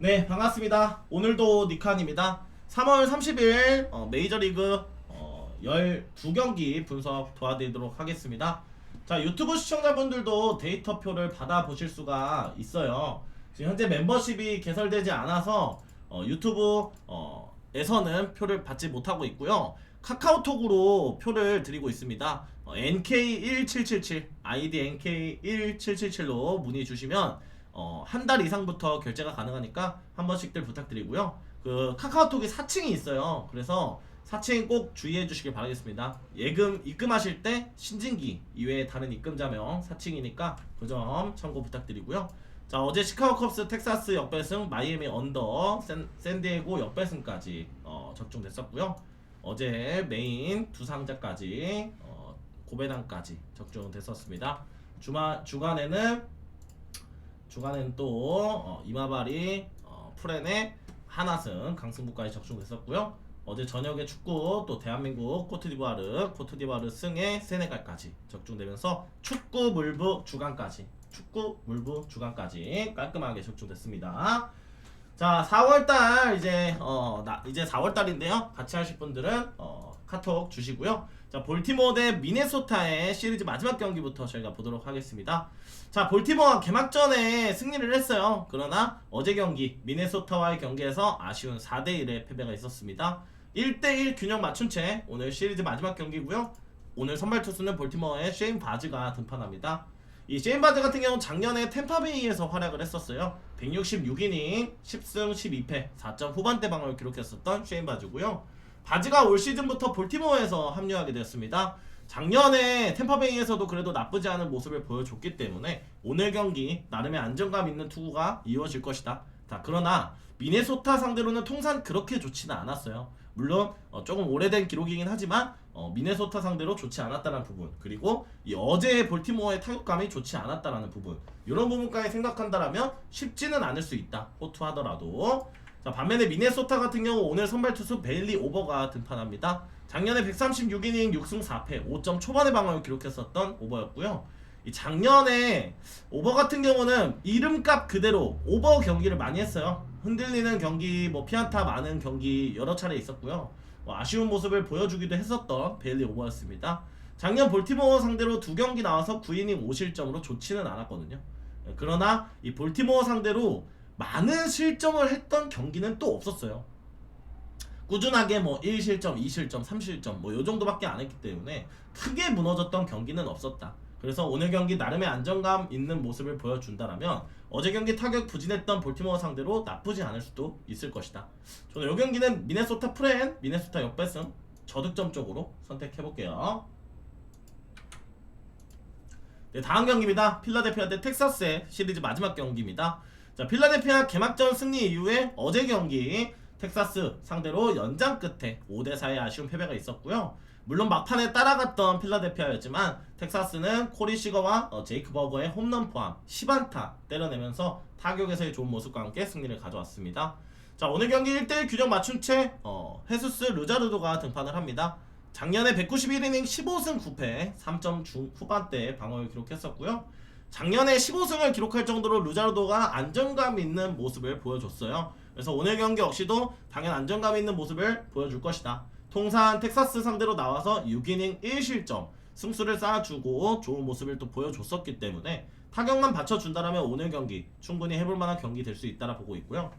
네, 반갑습니다. 오늘도 니칸입니다. 3월 30일 메이저리그 12경기 분석 도와드리도록 하겠습니다. 자, 유튜브 시청자분들도 데이터표를 받아보실 수가 있어요. 지금 현재 멤버십이 개설되지 않아서 유튜브에서는 표를 받지 못하고 있고요. 카카오톡으로 표를 드리고 있습니다. NK1777 아이디 NK1777로 문의 주시면 한 달 이상부터 결제가 가능하니까 한 번씩들 부탁드리고요. 그 카카오톡이 4층이 있어요. 그래서 4층 꼭 주의해 주시길 바라겠습니다. 입금하실 때 신진기 이외에 다른 입금자명 4층이니까 그 점 참고 부탁드리고요. 자, 어제 시카고 컵스 텍사스 역배승, 마이애미 언더, 샌디에고 역배승까지 적중됐었고요. 어제 메인 두 상자까지 고배당까지 적중됐었습니다. 주간에는 또 이마바리, 프렌의 하나승, 강승부까지 적중됐었고요. 어제 저녁에 축구 또 대한민국 코트디부아르 승의 세네갈까지 적중되면서 축구 물부 주간까지 깔끔하게 적중됐습니다. 자, 4월달 이제 4월달인데요. 같이 하실 분들은 카톡 주시고요. 자, 볼티모어 대 미네소타의 시리즈 마지막 경기부터 저희가 보도록 하겠습니다. 자, 볼티모어가 개막전에 승리를 했어요. 그러나 어제 경기 미네소타와의 경기에서 아쉬운 4대1의 패배가 있었습니다. 1대1 균형 맞춘 채 오늘 시리즈 마지막 경기고요. 오늘 선발 투수는 볼티모어의 셰인 바즈가 등판합니다. 이 셰인 바즈 같은 경우는 작년에 템파베이에서 활약을 했었어요. 166이닝 10승 12패 4점 후반대 방어를 기록했었던 셰인 바즈고요. 바즈가 올 시즌부터 볼티모어에서 합류하게 되었습니다. 작년에 템파베이에서도 그래도 나쁘지 않은 모습을 보여줬기 때문에 오늘 경기 나름의 안정감 있는 투구가 이루어질 것이다. 그러나 미네소타 상대로는 통산 그렇게 좋지는 않았어요. 물론 조금 오래된 기록이긴 하지만 미네소타 상대로 좋지 않았다는 부분, 그리고 이 어제의 볼티모어의 타격감이 좋지 않았다는 부분, 이런 부분까지 생각한다면 쉽지는 않을 수 있다, 호투하더라도. 자, 반면에 미네소타 같은 경우 오늘 선발 투수 베일리 오버가 등판합니다. 작년에 136이닝 6승 4패 5점 초반의 방어를 기록했었던 오버였고요. 이 작년에 오버 같은 경우는 이름값 그대로 오버 경기를 많이 했어요. 흔들리는 경기, 피안타 많은 경기 여러 차례 있었고요. 아쉬운 모습을 보여주기도 했었던 베일리 오버였습니다. 작년 볼티모어 상대로 2경기 나와서 9이닝 5실점으로 좋지는 않았거든요. 그러나 이 볼티모어 상대로 많은 실점을 했던 경기는 또 없었어요. 꾸준하게 1실점, 2실점, 3실점 요 정도밖에 안 했기 때문에 크게 무너졌던 경기는 없었다. 그래서 오늘 경기 나름의 안정감 있는 모습을 보여준다라면 어제 경기 타격 부진했던 볼티모어 상대로 나쁘지 않을 수도 있을 것이다. 저는 이 경기는 미네소타 프렌, 미네소타 역배승 저득점 쪽으로 선택해볼게요. 네, 다음 경기입니다. 필라델피아 대 텍사스의 시리즈 마지막 경기입니다. 자, 필라델피아 개막전 승리 이후에 어제 경기 텍사스 상대로 연장 끝에 5대4의 아쉬운 패배가 있었고요. 물론 막판에 따라갔던 필라델피아였지만 텍사스는 코리 시거와 제이크 버거의 홈런 포함 10안타 때려내면서 타격에서의 좋은 모습과 함께 승리를 가져왔습니다. 자, 오늘 경기 1대1 균형 맞춘 채 헤수스 루자르도가 등판을 합니다. 작년에 191이닝 15승 9패 3점 후반대 방어를 기록했었고요. 작년에 15승을 기록할 정도로 루자르도가 안정감 있는 모습을 보여줬어요. 그래서 오늘 경기 역시도 당연 안정감 있는 모습을 보여줄 것이다. 통산 텍사스 상대로 나와서 6이닝 1실점 승수를 쌓아주고 좋은 모습을 또 보여줬었기 때문에 타격만 받쳐준다면 오늘 경기 충분히 해볼만한 경기 될 수 있다라 보고 있고요.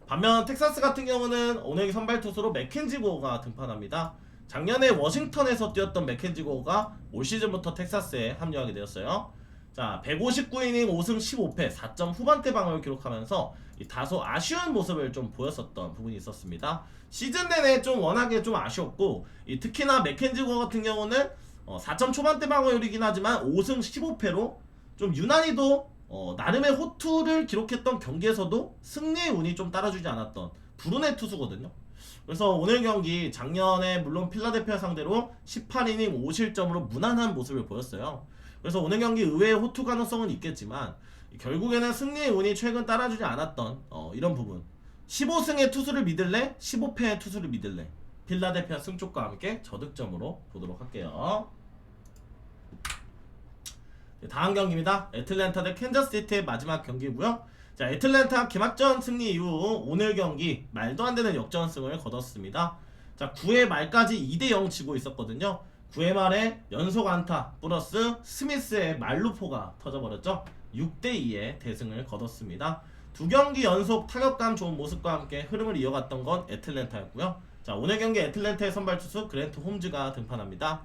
반면 텍사스 같은 경우는 오늘 선발 투수로 맥켄지 고어가 등판합니다. 작년에 워싱턴에서 뛰었던 맥켄지 고어가 올 시즌부터 텍사스에 합류하게 되었어요. 자, 159이닝 5승 15패 4점 후반대 방어를 기록하면서 다소 아쉬운 모습을 좀 보였었던 부분이 있었습니다. 시즌 내내 좀 워낙에 좀 아쉬웠고 특히나 맥켄지 고어 같은 경우는 4점 초반대 방어율이긴 하지만 5승 15패로 좀 유난히도 나름의 호투를 기록했던 경기에서도 승리의 운이 좀 따라주지 않았던 불운의 투수거든요. 그래서 오늘 경기 작년에 물론 필라델피아 상대로 18이닝 5실점으로 무난한 모습을 보였어요. 그래서 오늘 경기 의외의 호투 가능성은 있겠지만 결국에는 승리의 운이 최근 따라주지 않았던 이런 부분, 15승의 투수를 믿을래? 15패의 투수를 믿을래? 필라델피아 승쪽과 함께 저득점으로 보도록 할게요. 다음 경기입니다. 애틀랜타 대 캔자스시티의 마지막 경기고요. 자, 애틀랜타 개막전 승리 이후 오늘 경기 말도 안 되는 역전승을 거뒀습니다. 자, 9회 말까지 2대0 지고 있었거든요. 9회 말에 연속 안타 플러스 스미스의 말루포가 터져버렸죠. 6대2의 대승을 거뒀습니다. 두 경기 연속 타격감 좋은 모습과 함께 흐름을 이어갔던 건 애틀랜타였고요. 자, 오늘 경기 애틀랜타의 선발 투수 그랜트 홈즈가 등판합니다.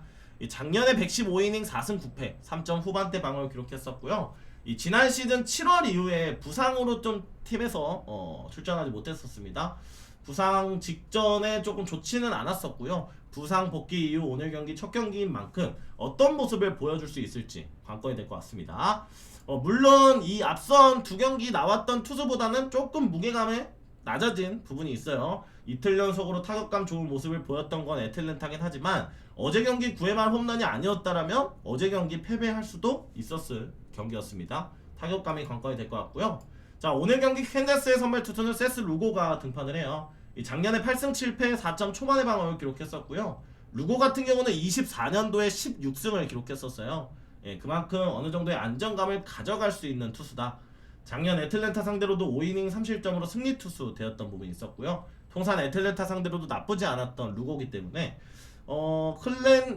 작년에 115이닝 4승 9패 3점 후반대 방어를 기록했었고요. 이 지난 시즌 7월 이후에 부상으로 좀 팀에서 출전하지 못했었습니다. 부상 직전에 조금 좋지는 않았었고요. 부상 복귀 이후 오늘 경기 첫 경기인 만큼 어떤 모습을 보여줄 수 있을지 관건이 될 것 같습니다. 물론 이 앞선 두 경기 나왔던 투수보다는 조금 무게감에 낮아진 부분이 있어요. 이틀 연속으로 타격감 좋은 모습을 보였던 건 애틀랜타긴 하지만 어제 경기 9회 말 홈런이 아니었다라면 어제 경기 패배할 수도 있었을 경기였습니다. 타격감이 관건이 될 것 같고요. 자, 오늘 경기 캔자스의 선발 투수는 세스 루고가 등판을 해요. 작년에 8승 7패 4점 초반의 방어를 기록했었고요. 루고 같은 경우는 24년도에 16승을 기록했었어요. 예, 그만큼 어느 정도의 안정감을 가져갈 수 있는 투수다. 작년 애틀랜타 상대로도 5이닝 3실점으로 승리 투수 되었던 부분이 있었고요. 통산 애틀랜타 상대로도 나쁘지 않았던 루고기 때문에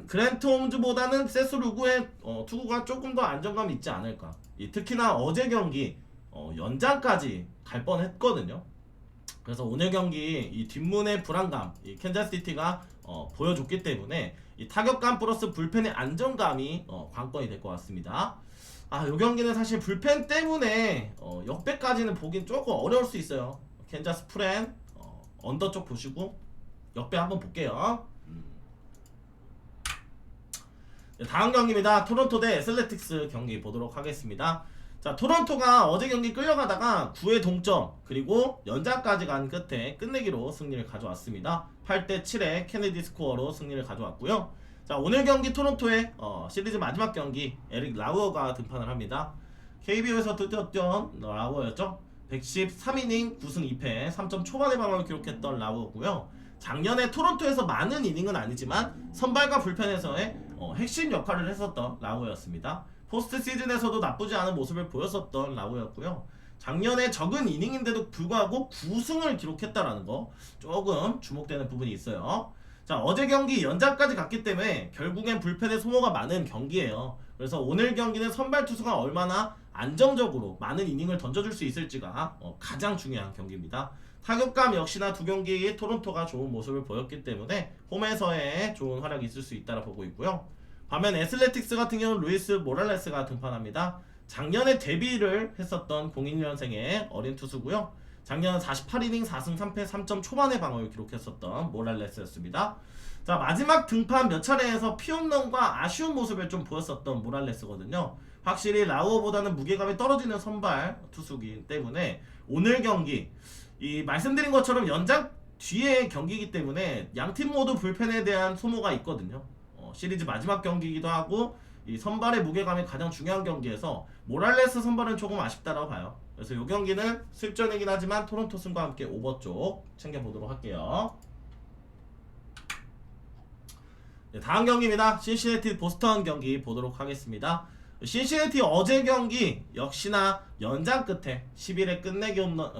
그랜트 홈즈보다는 세스 루고의 투구가 조금 더 안정감이 있지 않을까. 특히나 어제 경기 연장까지 갈 뻔했거든요. 그래서 오늘 경기 이 뒷문의 불안감, 이 캔자스시티가 보여줬기 때문에 이 타격감 플러스 불펜의 안정감이 관건이 될 것 같습니다. 요 경기는 사실 불펜 때문에 역배까지는 보긴 조금 어려울 수 있어요. 캔자스 프렌 언더 쪽 보시고 역배 한번 볼게요. 다음 경기입니다. 토론토 대 애슬레틱스 경기 보도록 하겠습니다. 자, 토론토가 어제 경기 끌려가다가 9회 동점 그리고 연장까지 간 끝에 끝내기로 승리를 가져왔습니다. 8대 7의 케네디 스코어로 승리를 가져왔고요. 자, 오늘 경기 토론토의 시리즈 마지막 경기 에릭 라우어가 등판을 합니다. KBO에서 뛰었던 라우어였죠. 113이닝 9승 2패 3점 초반의 방어를 기록했던 라우어고요. 작년에 토론토에서 많은 이닝은 아니지만 선발과 불펜에서의 핵심 역할을 했었던 라우어였습니다. 포스트 시즌에서도 나쁘지 않은 모습을 보였었던 라우어였고요. 작년에 적은 이닝인데도 불구하고 9승을 기록했다라는 거 조금 주목되는 부분이 있어요. 자, 어제 경기 연장까지 갔기 때문에 결국엔 불펜의 소모가 많은 경기예요. 그래서 오늘 경기는 선발 투수가 얼마나 안정적으로 많은 이닝을 던져줄 수 있을지가 가장 중요한 경기입니다. 타격감 역시나 두 경기 토론토가 좋은 모습을 보였기 때문에 홈에서의 좋은 활약이 있을 수 있다고 보고 있고요. 반면 애슬레틱스 같은 경우는 루이스 모랄레스가 등판합니다. 작년에 데뷔를 했었던 01년생의 어린 투수고요. 작년 48이닝 4승 3패 3점 초반의 방어를 기록했었던 모랄레스였습니다. 자, 마지막 등판 몇 차례에서 피홈런과 아쉬운 모습을 좀 보였었던 모랄레스거든요. 확실히 라우어보다는 무게감이 떨어지는 선발 투수이기 때문에 오늘 경기 이 말씀드린 것처럼 연장 뒤의 경기이기 때문에 양팀 모두 불펜에 대한 소모가 있거든요. 시리즈 마지막 경기이기도 하고 이 선발의 무게감이 가장 중요한 경기에서 모랄레스 선발은 조금 아쉽다라고 봐요. 그래서 이 경기는 슬전이긴 하지만 토론토 승과 함께 오버 쪽 챙겨보도록 할게요. 네, 다음 경기입니다. 신시내티 보스턴 경기 보도록 하겠습니다. 신시내티 어제 경기 역시나 연장 끝에 11회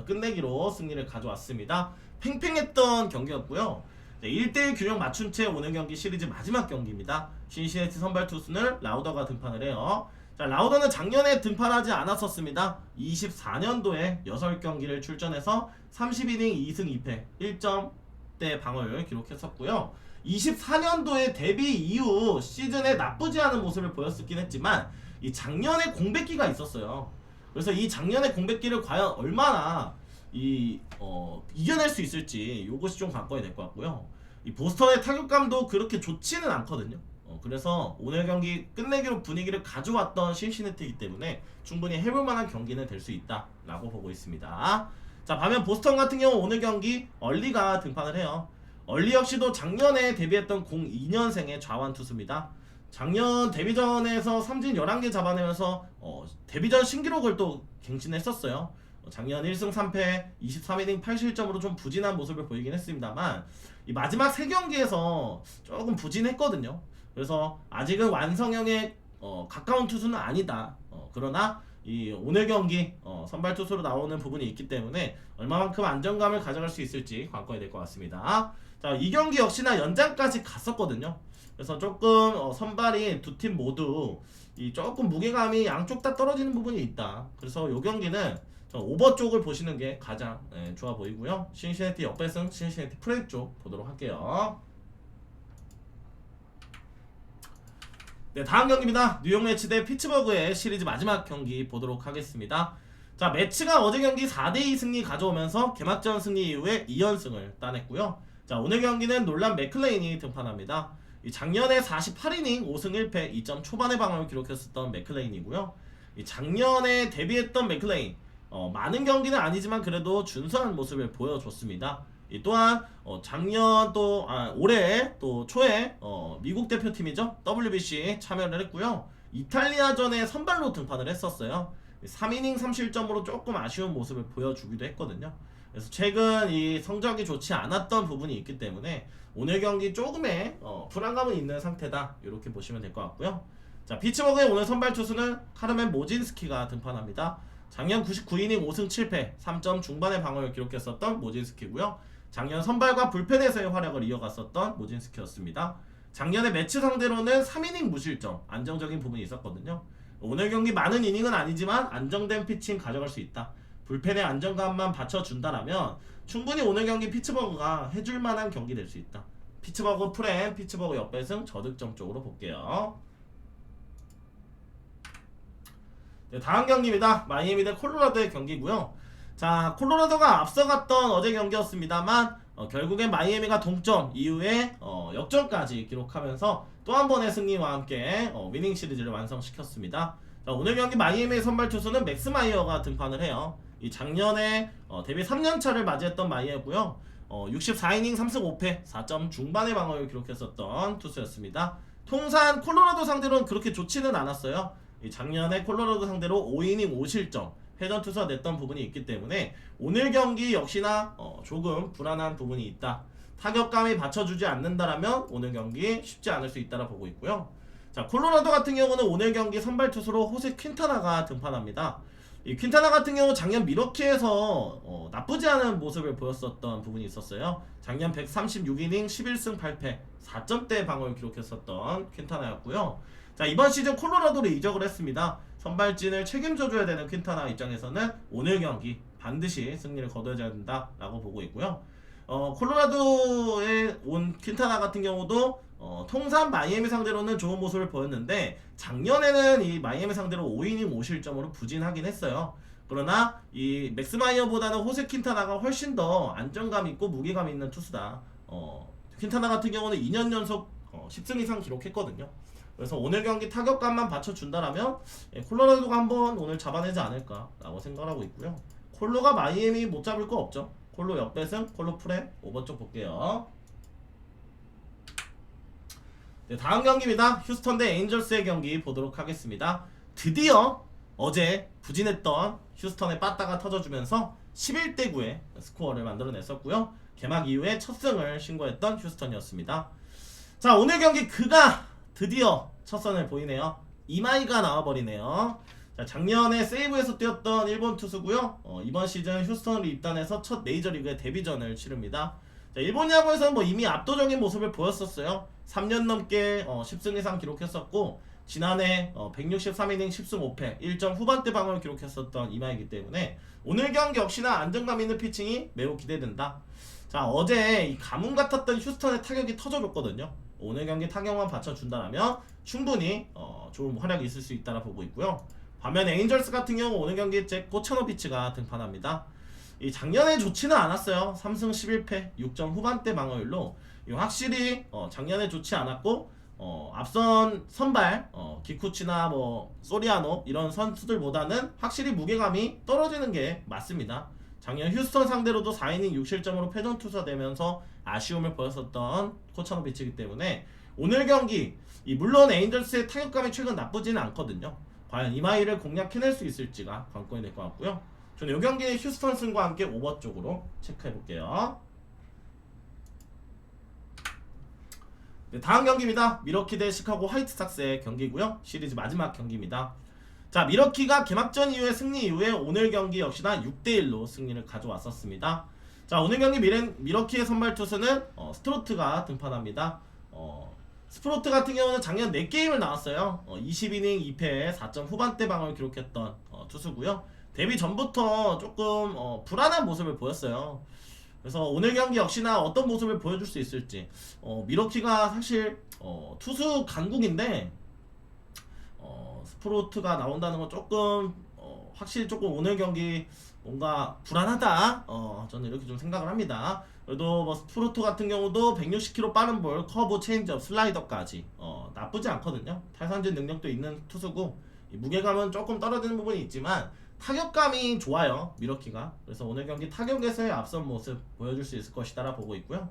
끝내기로 승리를 가져왔습니다. 팽팽했던 경기였고요. 1대1 균형 맞춘 채 오늘 경기 시리즈 마지막 경기입니다. 신시내티 선발 투수는 라우더가 등판을 해요. 자, 라우더는 작년에 등판하지 않았었습니다. 24년도에 6경기를 출전해서 30이닝 2승 2패 1점대 방어를 기록했었고요. 24년도에 데뷔 이후 시즌에 나쁘지 않은 모습을 보였었긴 했지만 이 작년에 공백기가 있었어요. 그래서 이 작년의 공백기를 과연 얼마나 이겨낼 수 있을지 이것이 좀 관건이 될 것 같고요. 이 보스턴의 타격감도 그렇게 좋지는 않거든요. 그래서 오늘 경기 끝내기로 분위기를 가져왔던 신시내티이기 때문에 충분히 해볼 만한 경기는 될 수 있다라고 보고 있습니다. 자, 반면 보스턴 같은 경우 오늘 경기 얼리가 등판을 해요. 얼리 역시도 작년에 데뷔했던 02년생의 좌완 투수입니다. 작년 데뷔전에서 삼진 11개 잡아내면서 데뷔전 신기록을 또 갱신했었어요. 작년 1승 3패 23이닝 8실점으로 좀 부진한 모습을 보이긴 했습니다만 이 마지막 3경기에서 조금 부진했거든요. 그래서 아직은 완성형에 가까운 투수는 아니다. 그러나 이 오늘 경기 선발 투수로 나오는 부분이 있기 때문에 얼마만큼 안정감을 가져갈 수 있을지 관건이 될 것 같습니다. 자, 이 경기 역시나 연장까지 갔었거든요. 그래서 조금 선발이 두 팀 모두 이 조금 무게감이 양쪽 다 떨어지는 부분이 있다. 그래서 이 경기는 오버 쪽을 보시는 게 가장 좋아 보이고요. 신시내티 역배승, 신시내티 프레이 쪽 보도록 할게요. 네, 다음 경기입니다. 뉴욕 매치 대 피츠버그의 시리즈 마지막 경기 보도록 하겠습니다. 자, 매치가 어제 경기 4대2 승리 가져오면서 개막전 승리 이후에 2연승을 따냈고요. 자, 오늘 경기는 놀란 맥클레인이 등판합니다. 이 작년에 48이닝 5승 1패 2점 초반의 방어를 기록했었던 맥클레인이고요. 이 작년에 데뷔했던 맥클레인 많은 경기는 아니지만 그래도 준수한 모습을 보여줬습니다. 또한 작년 올해 또 초에 미국 대표팀이죠 WBC 참여를 했고요. 이탈리아전에 선발로 등판을 했었어요. 3이닝 3실점으로 조금 아쉬운 모습을 보여주기도 했거든요. 그래서 최근 이 성적이 좋지 않았던 부분이 있기 때문에 오늘 경기 조금의 불안감은 있는 상태다, 이렇게 보시면 될 것 같고요. 자, 피츠버그의 오늘 선발 투수는 카르멘 모진스키가 등판합니다. 작년 99이닝 5승 7패 3점 중반의 방어를 기록했었던 모진스키고요. 작년 선발과 불펜에서의 활약을 이어갔었던 모진스키였습니다. 작년에 매치 상대로는 3이닝 무실점 안정적인 부분이 있었거든요. 오늘 경기 많은 이닝은 아니지만 안정된 피칭 가져갈 수 있다. 불펜의 안정감만 받쳐준다라면 충분히 오늘 경기 피츠버그가 해줄 만한 경기 될 수 있다. 피츠버그 프렌, 피츠버그 역배승 저득점 쪽으로 볼게요. 네, 다음 경기입니다. 마이애미 대 콜로라도의 경기고요. 자, 콜로라도가 앞서갔던 어제 경기였습니다만 결국엔 마이애미가 동점 이후에 역전까지 기록하면서 또 한 번의 승리와 함께 위닝 시리즈를 완성시켰습니다. 자, 오늘 경기 마이애미의 선발 투수는 맥스 마이어가 등판을 해요. 이 작년에 데뷔 3년차를 맞이했던 마이어고요. 64이닝 3승 5패 4점 중반의 방어를 기록했었던 투수였습니다. 통산 콜로라도 상대로는 그렇게 좋지는 않았어요. 이 작년에 콜로라도 상대로 5이닝 5실점 회전 투수가 냈던 부분이 있기 때문에 오늘 경기 역시나 조금 불안한 부분이 있다. 타격감이 받쳐주지 않는다라면 오늘 경기 쉽지 않을 수 있다라 보고 있고요. 자, 콜로라도 같은 경우는 오늘 경기 선발 투수로 호세 퀸타나가 등판합니다. 이 퀸타나 같은 경우 작년 미러키에서 나쁘지 않은 모습을 보였었던 부분이 있었어요. 작년 136이닝 11승 8패 4점대 방어를 기록했었던 퀸타나였고요. 자, 이번 시즌 콜로라도로 이적을 했습니다. 선발진을 책임져줘야 되는 퀸타나 입장에서는 오늘 경기 반드시 승리를 거둬야 된다라고 보고 있고요. 콜로라도에 온 퀸타나 같은 경우도 통산 마이애미 상대로는 좋은 모습을 보였는데 작년에는 이 마이애미 상대로 5이닝 5실점으로 부진하긴 했어요. 그러나 이 맥스 마이어보다는 호세 퀸타나가 훨씬 더 안정감 있고 무게감 있는 투수다. 퀸타나 같은 경우는 2년 연속 10승 이상 기록했거든요. 그래서 오늘 경기 타격감만 받쳐준다라면 콜로라도가 한번 오늘 잡아내지 않을까라고 생각하고 있고요. 콜로가 마이애미 못 잡을 거 없죠. 콜로 역배승, 콜로 프렌 오버 쪽 볼게요. 네, 다음 경기입니다. 휴스턴 대 에인절스의 경기 보도록 하겠습니다. 드디어 어제 부진했던 휴스턴의 빠따가 터져주면서 11대 9의 스코어를 만들어냈었고요. 개막 이후에 첫 승을 신고했던 휴스턴이었습니다. 자, 오늘 경기 그가 드디어 첫 선을 보이네요. 이마이가 나와버리네요. 자, 작년에 세이브에서 뛰었던 일본 투수고요. 이번 시즌 휴스턴으로 입단해서 첫 메이저리그의 데뷔전을 치릅니다. 자, 일본 야구에서는 이미 압도적인 모습을 보였었어요. 3년 넘게 10승 이상 기록했었고 지난해 163이닝 10승 5패 1점 후반대 방어를 기록했었던 이마이기 때문에 오늘 경기 역시나 안정감 있는 피칭이 매우 기대된다. 자, 어제 이 가뭄 같았던 휴스턴의 타격이 터져줬거든요. 오늘 경기 타격만 받쳐준다면 충분히 좋은 활약이 있을 수 있다라 보고 있고요. 반면 에인절스 같은 경우 오늘 경기 잭 코차노비치가 등판합니다. 이 작년에 좋지는 않았어요. 3승 11패 6점 후반대 방어율로 확실히 작년에 좋지 않았고 앞선 선발 기쿠치나 소리아노 이런 선수들보다는 확실히 무게감이 떨어지는 게 맞습니다. 작년 휴스턴 상대로도 4이닝 6실점으로 패전 투수가 되면서 아쉬움을 보였었던 코차노비치이기 때문에 오늘 경기 물론 에인절스의 타격감이 최근 나쁘지는 않거든요. 과연 이마이를 공략해낼 수 있을지가 관건이 될 것 같고요. 저는 이 경기에 휴스턴 승과 함께 오버 쪽으로 체크해 볼게요. 네, 다음 경기입니다. 미러키 대 시카고 화이트삭스의 경기고요. 시리즈 마지막 경기입니다. 자, 미러키가 개막전 이후에 승리 이후에 오늘 경기 역시나 6대1로 승리를 가져왔었습니다. 자, 오늘 경기 미러키의 선발 투수는 스트로트가 등판합니다. 스프로트 같은 경우는 작년 4게임을 나왔어요. 20이닝 2패 4점 후반대 방어를 기록했던 투수고요. 데뷔 전부터 조금 불안한 모습을 보였어요. 그래서 오늘 경기 역시나 어떤 모습을 보여줄 수 있을지, 미러키가 사실 투수 강국인데 스프로트가 나온다는 건 조금 확실히 조금 오늘 경기 뭔가 불안하다, 저는 이렇게 좀 생각을 합니다. 그래도 뭐 스프로트 같은 경우도 160km 빠른 볼, 커브, 체인지업, 슬라이더까지 나쁘지 않거든요. 탈삼진 능력도 있는 투수고, 무게감은 조금 떨어지는 부분이 있지만 타격감이 좋아요, 미러키가. 그래서 오늘 경기 타격에서의 앞선 모습 보여줄 수 있을 것이다 보고 있고요.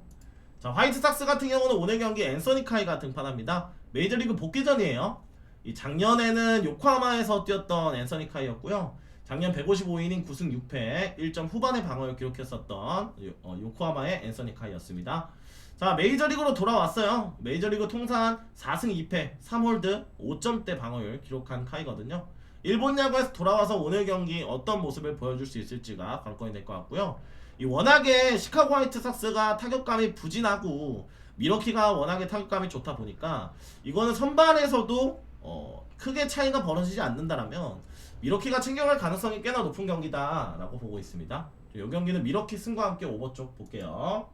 자, 화이트삭스 같은 경우는 오늘 경기 앤서니 카이가 등판합니다. 메이저리그 복귀전이에요. 이 작년에는 요코하마에서 뛰었던 앤서니 카이였고요. 작년 155이닝 9승 6패 1점 후반의 방어를 기록했었던 요코하마의 앤서니 카이였습니다. 자, 메이저리그로 돌아왔어요. 메이저리그 통산 4승 2패 3홀드 5점대 방어를 기록한 카이거든요. 일본 야구에서 돌아와서 오늘 경기 어떤 모습을 보여줄 수 있을지가 관건이 될 것 같고요. 워낙에 시카고 화이트삭스가 타격감이 부진하고 미러키가 워낙에 타격감이 좋다 보니까 이거는 선발에서도 크게 차이가 벌어지지 않는다라면 미러키가 챙겨갈 가능성이 꽤나 높은 경기다라고 보고 있습니다. 이 경기는 미러키 승과 함께 오버 쪽 볼게요.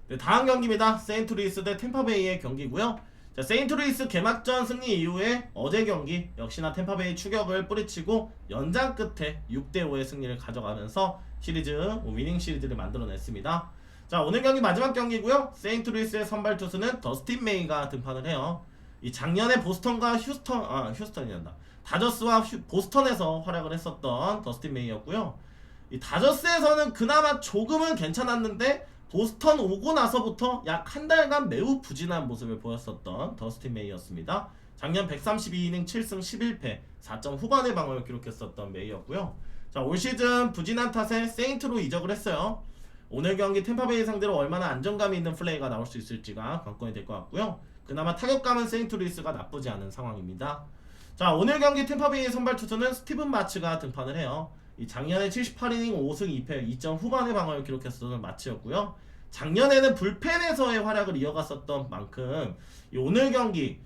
네, 다음 경기입니다. 세인트루이스 대 템파베이의 경기고요. 자, 세인트루이스 개막전 승리 이후에 어제 경기 역시나 템파베이 추격을 뿌리치고 연장 끝에 6대5의 승리를 가져가면서 시리즈 위닝 시리즈를 만들어냈습니다. 자, 오늘 경기 마지막 경기고요. 세인트루이스의 선발 투수는 더스틴 메이가 등판을 해요. 이 작년에 보스턴과 휴스턴이란다. 다저스와 보스턴에서 활약을 했었던 더스틴 메이였고요. 이 다저스에서는 그나마 조금은 괜찮았는데 보스턴 오고 나서부터 약 한 달간 매우 부진한 모습을 보였었던 더스틴 메이였습니다. 작년 132이닝 7승 11패 4점 후반의 방어를 기록했었던 메이였고요. 자, 올 시즌 부진한 탓에 세인트로 이적을 했어요. 오늘 경기 템파베이 상대로 얼마나 안정감이 있는 플레이가 나올 수 있을지가 관건이 될 것 같고요. 그나마 타격감은 세인트루이스가 나쁘지 않은 상황입니다. 자, 오늘 경기 템파베이 선발 투수는 스티븐 마츠가 등판을 해요. 이 작년에 78이닝 5승 2패 2점 후반의 방어를 기록했었던 마츠였고요. 작년에는 불펜에서의 활약을 이어갔었던 만큼 이 오늘 경기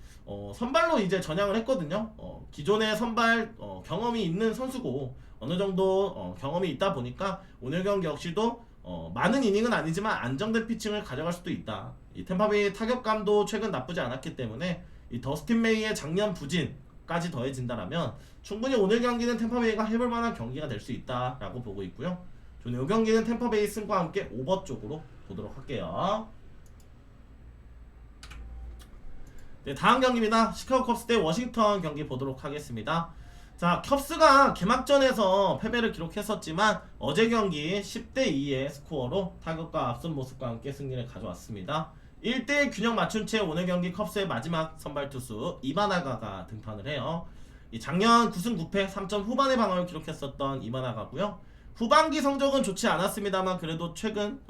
선발로 이제 전향을 했거든요. 기존의 선발 경험이 있는 선수고 어느 정도 경험이 있다 보니까 오늘 경기 역시도 많은 이닝은 아니지만 안정된 피칭을 가져갈 수도 있다. 이 템파베이의 타격감도 최근 나쁘지 않았기 때문에 이 더스틴 메이의 작년 부진까지 더해진다라면 충분히 오늘 경기는 템파베이가 해볼 만한 경기가 될 수 있다라고 보고 있고요. 저는 이 경기는 템파베이 승과 함께 오버 쪽으로 보도록 할게요. 네, 다음 경기입니다. 시카고 컵스 대 워싱턴 경기 보도록 하겠습니다. 자, 컵스가 개막전에서 패배를 기록했었지만 어제 경기 10대2의 스코어로 타격과 앞선 모습과 함께 승리를 가져왔습니다. 1대1 균형 맞춘 채 오늘 경기 컵스의 마지막 선발 투수 이마나가가 등판을 해요. 이 작년 9승 9패 3점 후반의 방어를 기록했었던 이마나가고요. 후반기 성적은 좋지 않았습니다만 그래도 최근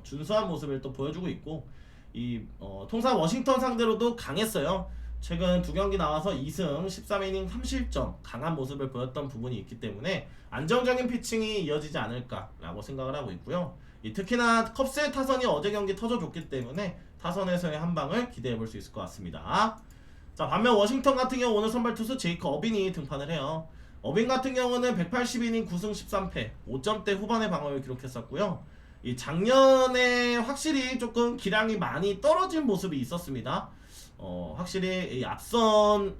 준수한 모습을 또 보여주고 있고 통산 워싱턴 상대로도 강했어요. 최근 두 경기 나와서 2승 13이닝 3실점 강한 모습을 보였던 부분이 있기 때문에 안정적인 피칭이 이어지지 않을까라고 생각을 하고 있고요. 특히나 컵스의 타선이 어제 경기 터져줬기 때문에 타선에서의 한방을 기대해볼 수 있을 것 같습니다. 자, 반면 워싱턴 같은 경우 오늘 선발 투수 제이크 어빈이 등판을 해요. 어빈 같은 경우는 180이닝 9승 13패 5점대 후반의 방어를 기록했었고요. 이 작년에 확실히 조금 기량이 많이 떨어진 모습이 있었습니다. 확실히 이 앞선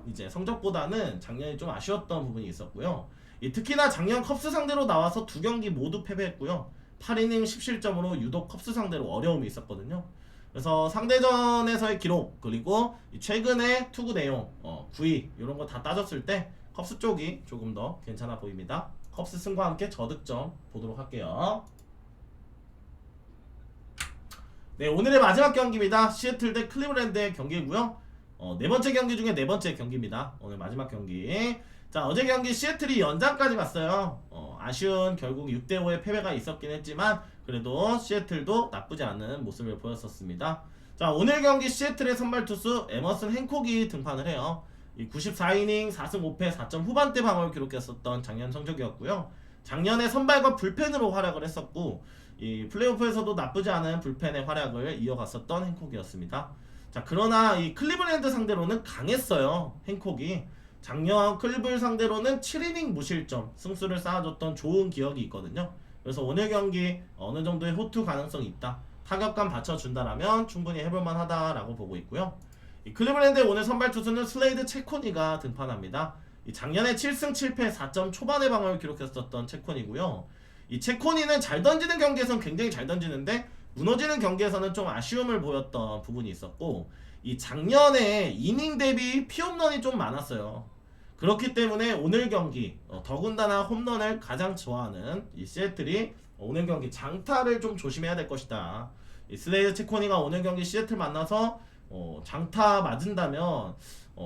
이제 성적보다는 작년이 좀 아쉬웠던 부분이 있었고요. 특히나 작년 컵스 상대로 나와서 두 경기 모두 패배했고요. 8이닝 10실점으로 유독 컵스 상대로 어려움이 있었거든요. 그래서 상대전에서의 기록 그리고 최근의 투구 내용 9위 이런 거 다 따졌을 때 컵스 쪽이 조금 더 괜찮아 보입니다. 컵스 승과 함께 저득점 보도록 할게요. 네, 오늘의 마지막 경기입니다. 시애틀 대 클리브랜드의 경기고요. 네 번째 경기 중에 네 번째 경기입니다. 오늘 마지막 경기. 자, 어제 경기 시애틀이 연장까지 갔어요. 아쉬운 결국 6대5의 패배가 있었긴 했지만 그래도 시애틀도 나쁘지 않은 모습을 보였었습니다. 자, 오늘 경기 시애틀의 선발 투수 에머슨 행콕이 등판을 해요. 이 94이닝 4승 5패 4점 후반대 방어를 기록했었던 작년 성적이었고요. 작년에 선발과 불펜으로 활약을 했었고 이 플레이오프에서도 나쁘지 않은 불펜의 활약을 이어갔었던 행콕이었습니다. 자, 그러나 이 클리블랜드 상대로는 강했어요. 행콕이 작년 클리블 상대로는 7이닝 무실점 승수를 쌓아줬던 좋은 기억이 있거든요. 그래서 오늘 경기 어느 정도의 호투 가능성이 있다, 타격감 받쳐준다라면 충분히 해볼만 하다라고 보고 있고요. 이 클리블랜드의 오늘 선발 투수는 슬레이드 체코니가 등판합니다. 이 작년에 7승 7패 4점 초반의 방어를 기록했었던 체코니고요. 이 체코니는 잘 던지는 경기에서는 굉장히 잘 던지는데 무너지는 경기에서는 좀 아쉬움을 보였던 부분이 있었고, 이 작년에 이닝 대비 피홈런이 좀 많았어요. 그렇기 때문에 오늘 경기 더군다나 홈런을 가장 좋아하는 이 시애틀이 오늘 경기 장타를 좀 조심해야 될 것이다. 이 슬레이드 체코니가 오늘 경기 시애틀 만나서 장타 맞은다면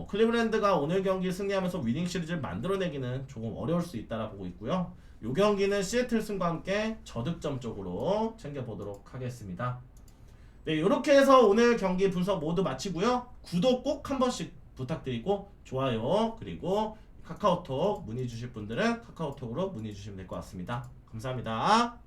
클리블랜드가 오늘 경기 승리하면서 위닝 시리즈를 만들어내기는 조금 어려울 수 있다라 보고 있고요. 이 경기는 시애틀 승과 함께 저득점 쪽으로 챙겨보도록 하겠습니다. 네, 이렇게 해서 오늘 경기 분석 모두 마치고요. 구독 꼭 한 번씩 부탁드리고 좋아요 그리고 카카오톡 문의 주실 분들은 카카오톡으로 문의 주시면 될 것 같습니다. 감사합니다.